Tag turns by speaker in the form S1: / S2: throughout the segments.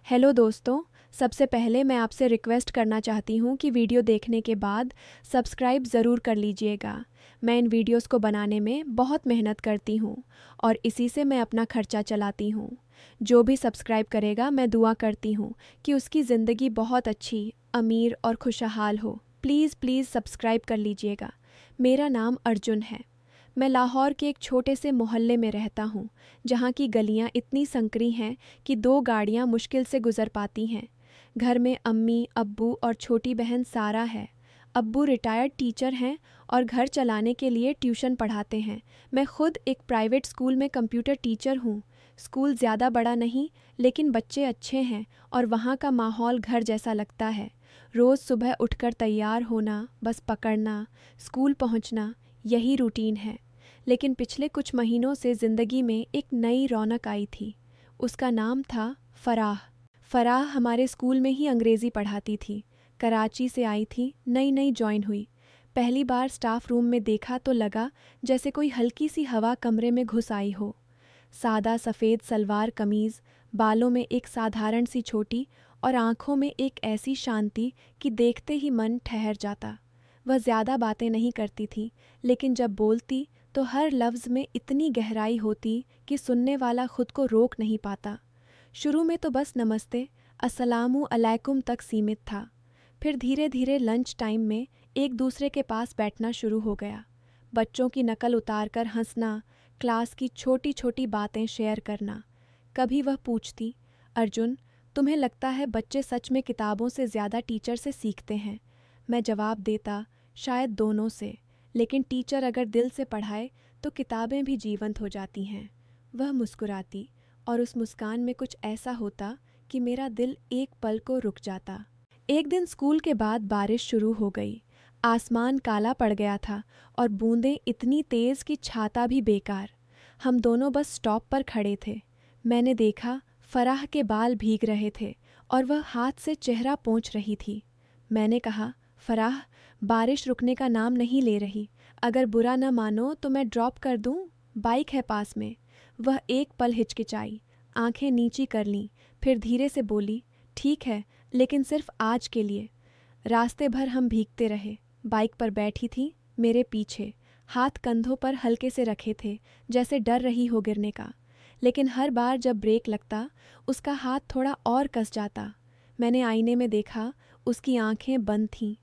S1: Hello दोस्तों। सबसे पहले मैं आपसे रिक्वेस्ट करना चाहती हूँ कि वीडियो देखने के बाद सब्सक्राइब ज़रूर कर लीजिएगा। मैं इन वीडियोस को बनाने में बहुत मेहनत करती हूँ और इसी से मैं अपना खर्चा चलाती हूँ। जो भी सब्सक्राइब करेगा मैं दुआ करती हूँ कि उसकी ज़िंदगी बहुत अच्छी, अमीर और खुशहाल हो। प्लीज़ प्लीज़ सब्सक्राइब कर लीजिएगा। मेरा नाम अर्जुन है। मैं लाहौर के एक छोटे से मोहल्ले में रहता हूँ, जहाँ की गलियाँ इतनी संकरी हैं कि 2 गाड़ियाँ मुश्किल से गुजर पाती हैं। घर में अम्मी, अब्बू और छोटी बहन सारा है। अब्बू रिटायर्ड टीचर हैं और घर चलाने के लिए ट्यूशन पढ़ाते हैं। मैं खुद एक प्राइवेट स्कूल में कंप्यूटर टीचर हूँ। स्कूल ज़्यादा बड़ा नहीं, लेकिन बच्चे अच्छे हैं और वहाँ का माहौल घर जैसा लगता है। रोज़ सुबह उठकर तैयार होना, बस पकड़ना, स्कूल पहुँचना, यही रूटीन है। लेकिन पिछले कुछ महीनों से ज़िंदगी में एक नई रौनक आई थी। उसका नाम था फ़राह। फ़राह हमारे स्कूल में ही अंग्रेज़ी पढ़ाती थी। कराची से आई थी, नई नई जॉइन हुई। पहली बार स्टाफ रूम में देखा तो लगा जैसे कोई हल्की सी हवा कमरे में घुस आई हो। सादा सफ़ेद सलवार कमीज़, बालों में एक साधारण सी छोटी और आँखों में एक ऐसी शांति कि देखते ही मन ठहर जाता। वह ज़्यादा बातें नहीं करती थी, लेकिन जब बोलती तो हर लफ्ज़ में इतनी गहराई होती कि सुनने वाला खुद को रोक नहीं पाता। शुरू में तो बस नमस्ते, अस्सलामु अलैकुम तक सीमित था। फिर धीरे धीरे लंच टाइम में एक दूसरे के पास बैठना शुरू हो गया। बच्चों की नकल उतार कर हंसना, क्लास की छोटी छोटी बातें शेयर करना। कभी वह पूछती, अर्जुन, तुम्हें लगता है बच्चे सच में किताबों से ज़्यादा टीचर से सीखते हैं? मैं जवाब देता, शायद दोनों से, लेकिन टीचर अगर दिल से पढ़ाए तो किताबें भी जीवंत हो जाती हैं। वह मुस्कुराती और उस मुस्कान में कुछ ऐसा होता कि मेरा दिल एक पल को रुक जाता। एक दिन स्कूल के बाद बारिश शुरू हो गई। आसमान काला पड़ गया था और बूंदें इतनी तेज़ कि छाता भी बेकार। हम दोनों बस स्टॉप पर खड़े थे। मैंने देखा फ़राह के बाल भीग रहे थे और वह हाथ से चेहरा पोंछ रही थी। मैंने कहा, फ़राह, बारिश रुकने का नाम नहीं ले रही। अगर बुरा न मानो तो मैं ड्रॉप कर दूं? बाइक है पास में। वह एक पल हिचकिचाई, आंखें नीची कर लीं, फिर धीरे से बोली, ठीक है, लेकिन सिर्फ आज के लिए। रास्ते भर हम भीगते रहे। बाइक पर बैठी थी, मेरे पीछे, हाथ कंधों पर हल्के से रखे थे, जैसे डर रही हो गिरने का। लेकिन हर बार जब ब्रेक लगता, उसका हाथ थोड़ा और कस जाता। मैंने आईने में देखा, उसकी आंखें बंद थीं।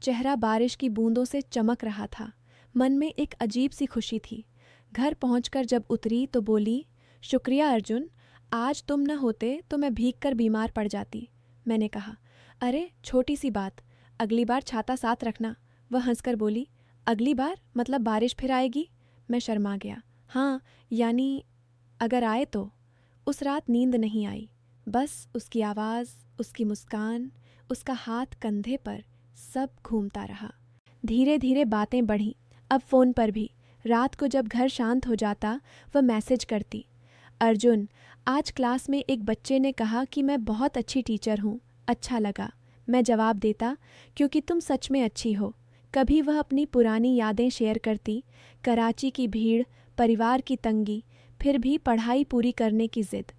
S1: चेहरा बारिश की बूंदों से चमक रहा था। मन में एक अजीब सी खुशी थी। घर पहुंचकर जब उतरी तो बोली, शुक्रिया अर्जुन, आज तुम न होते तो मैं भीगकर बीमार पड़ जाती। मैंने कहा, अरे छोटी सी बात, अगली बार छाता साथ रखना। वह हंसकर बोली, अगली बार मतलब बारिश फिर आएगी? मैं शर्मा गया। हाँ, यानी अगर आए तो। उस रात नींद नहीं आई। बस उसकी आवाज़, उसकी मुस्कान, उसका हाथ कंधे पर, सब घूमता रहा। धीरे धीरे बातें बढ़ीं, अब फ़ोन पर भी। रात को जब घर शांत हो जाता, वह मैसेज करती, अर्जुन, आज क्लास में एक बच्चे ने कहा कि मैं बहुत अच्छी टीचर हूँ, अच्छा लगा। मैं जवाब देता, क्योंकि तुम सच में अच्छी हो। कभी वह अपनी पुरानी यादें शेयर करती, कराची की भीड़, परिवार की तंगी, फिर भी पढ़ाई पूरी करने की ज़िद।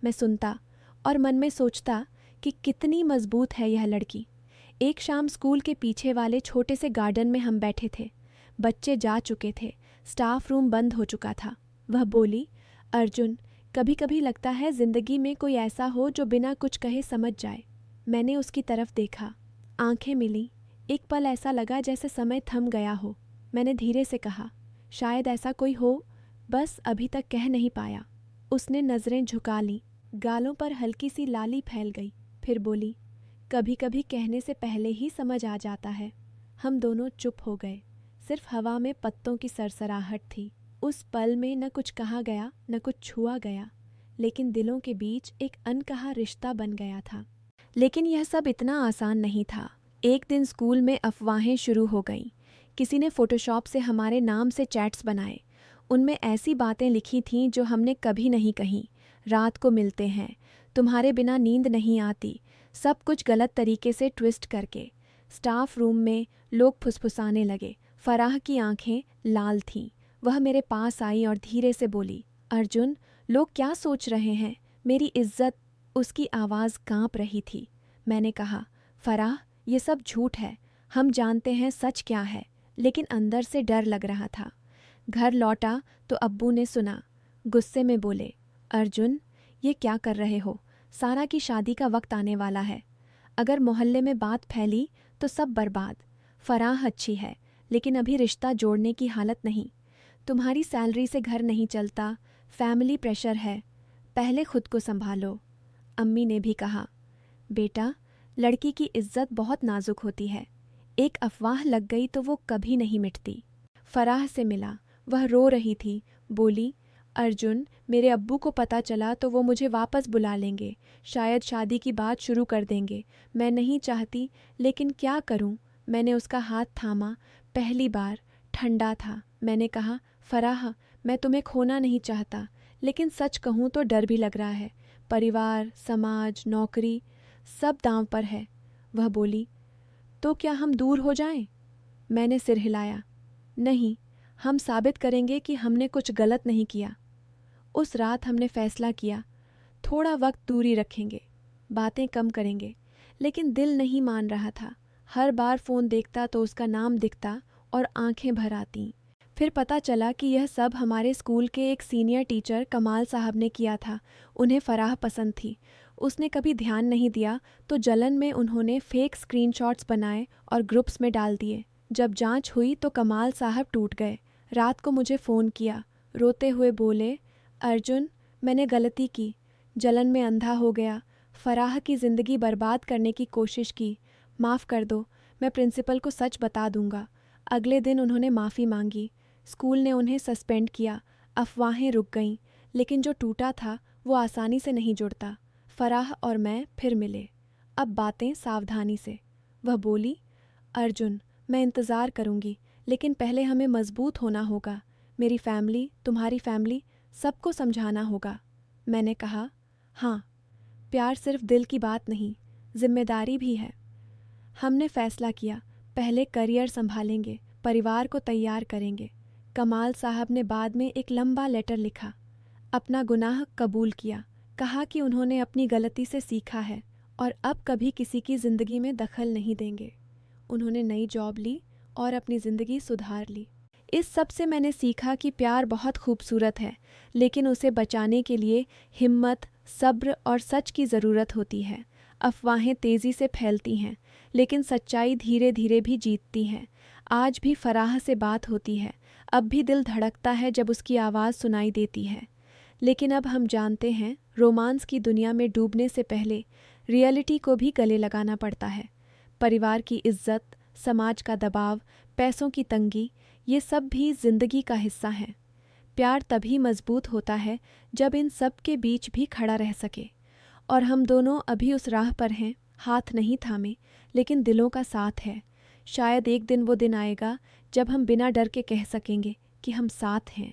S1: मैं सुनता और मन में सोचता कि कितनी मजबूत है यह लड़की। एक शाम स्कूल के पीछे वाले छोटे से गार्डन में हम बैठे थे। बच्चे जा चुके थे, स्टाफ रूम बंद हो चुका था। वह बोली, अर्जुन, कभी कभी लगता है ज़िंदगी में कोई ऐसा हो जो बिना कुछ कहे समझ जाए। मैंने उसकी तरफ देखा, आंखें मिली। एक पल ऐसा लगा जैसे समय थम गया हो। मैंने धीरे से कहा, शायद ऐसा कोई हो, बस अभी तक कह नहीं पाया। उसने नज़रें झुका लीं, गालों पर हल्की सी लाली फैल गई। फिर बोली, कभी कभी कहने से पहले ही समझ आ जाता है। हम दोनों चुप हो गए। सिर्फ हवा में पत्तों की सरसराहट थी। उस पल में न कुछ कहा गया, न कुछ छुआ गया, लेकिन दिलों के बीच एक अनकहा रिश्ता बन गया था। लेकिन यह सब इतना आसान नहीं था। एक दिन स्कूल में अफवाहें शुरू हो गईं। किसी ने फ़ोटोशॉप से हमारे नाम से चैट्स बनाए। उनमें ऐसी बातें लिखी थीं जो हमने कभी नहीं कही। रात को मिलते हैं, तुम्हारे बिना नींद नहीं आती, सब कुछ गलत तरीके से ट्विस्ट करके। स्टाफ रूम में लोग फुसफुसाने लगे। फ़राह की आंखें लाल थीं। वह मेरे पास आई और धीरे से बोली, अर्जुन, लोग क्या सोच रहे हैं? मेरी इज्जत। उसकी आवाज़ कांप रही थी। मैंने कहा, फराह, ये सब झूठ है, हम जानते हैं सच क्या है, लेकिन अंदर से डर लग रहा था। घर लौटा तो अब्बू ने सुना। गुस्से में बोले, अर्जुन, ये क्या कर रहे हो? सारा की शादी का वक्त आने वाला है। अगर मोहल्ले में बात फैली तो सब बर्बाद। फराह अच्छी है, लेकिन अभी रिश्ता जोड़ने की हालत नहीं। तुम्हारी सैलरी से घर नहीं चलता, फैमिली प्रेशर है, पहले खुद को संभालो। अम्मी ने भी कहा, बेटा, लड़की की इज्जत बहुत नाजुक होती है, एक अफवाह लग गई तो वो कभी नहीं मिटती। फराह से मिला, वह रो रही थी। बोली, अर्जुन, मेरे अब्बू को पता चला तो वो मुझे वापस बुला लेंगे, शायद शादी की बात शुरू कर देंगे। मैं नहीं चाहती, लेकिन क्या करूं? मैंने उसका हाथ थामा। पहली बार ठंडा था। मैंने कहा, फराह, मैं तुम्हें खोना नहीं चाहता, लेकिन सच कहूं तो डर भी लग रहा है। परिवार, समाज, नौकरी, सब दांव पर है। वह बोली, तो क्या हम दूर हो जाएं? मैंने सिर हिलाया। नहीं, हम साबित करेंगे कि हमने कुछ गलत नहीं किया। उस रात हमने फैसला किया, थोड़ा वक्त दूरी रखेंगे, बातें कम करेंगे, लेकिन दिल नहीं मान रहा था। हर बार फ़ोन देखता तो उसका नाम दिखता और आंखें भर आतीं। फिर पता चला कि यह सब हमारे स्कूल के एक सीनियर टीचर कमाल साहब ने किया था। उन्हें फराह पसंद थी। उसने कभी ध्यान नहीं दिया तो जलन में उन्होंने फेक स्क्रीनशॉट्स बनाए और ग्रुप्स में डाल दिए। जब जांच हुई तो कमाल साहब टूट गए। रात को मुझे फ़ोन किया, रोते हुए बोले, अर्जुन, मैंने गलती की, जलन में अंधा हो गया, फराह की ज़िंदगी बर्बाद करने की कोशिश की, माफ़ कर दो, मैं प्रिंसिपल को सच बता दूंगा। अगले दिन उन्होंने माफ़ी मांगी। स्कूल ने उन्हें सस्पेंड किया। अफवाहें रुक गईं, लेकिन जो टूटा था वो आसानी से नहीं जुड़ता। फराह और मैं फिर मिले। अब बातें सावधानी से। वह बोली, अर्जुन, मैं इंतज़ार करूंगी, लेकिन पहले हमें मजबूत होना होगा। मेरी फैमिली, तुम्हारी फैमिली, सबको समझाना होगा। मैंने कहा, हाँ, प्यार सिर्फ दिल की बात नहीं, जिम्मेदारी भी है। हमने फैसला किया, पहले करियर संभालेंगे, परिवार को तैयार करेंगे। कमाल साहब ने बाद में एक लंबा लेटर लिखा, अपना गुनाह कबूल किया, कहा कि उन्होंने अपनी गलती से सीखा है और अब कभी किसी की ज़िंदगी में दखल नहीं देंगे। उन्होंने नई जॉब ली और अपनी ज़िंदगी सुधार ली। इस सब से मैंने सीखा कि प्यार बहुत खूबसूरत है, लेकिन उसे बचाने के लिए हिम्मत, सब्र और सच की ज़रूरत होती है। अफवाहें तेज़ी से फैलती हैं, लेकिन सच्चाई धीरे धीरे भी जीतती है। आज भी फराह से बात होती है, अब भी दिल धड़कता है जब उसकी आवाज़ सुनाई देती है। लेकिन अब हम जानते हैं, रोमांस की दुनिया में डूबने से पहले रियलिटी को भी गले लगाना पड़ता है। परिवार की इज्जत, समाज का दबाव, पैसों की तंगी, ये सब भी जिंदगी का हिस्सा हैं। प्यार तभी मजबूत होता है जब इन सब के बीच भी खड़ा रह सके। और हम दोनों अभी उस राह पर हैं, हाथ नहीं थामे, लेकिन दिलों का साथ है। शायद एक दिन वो दिन आएगा जब हम बिना डर के कह सकेंगे कि हम साथ हैं।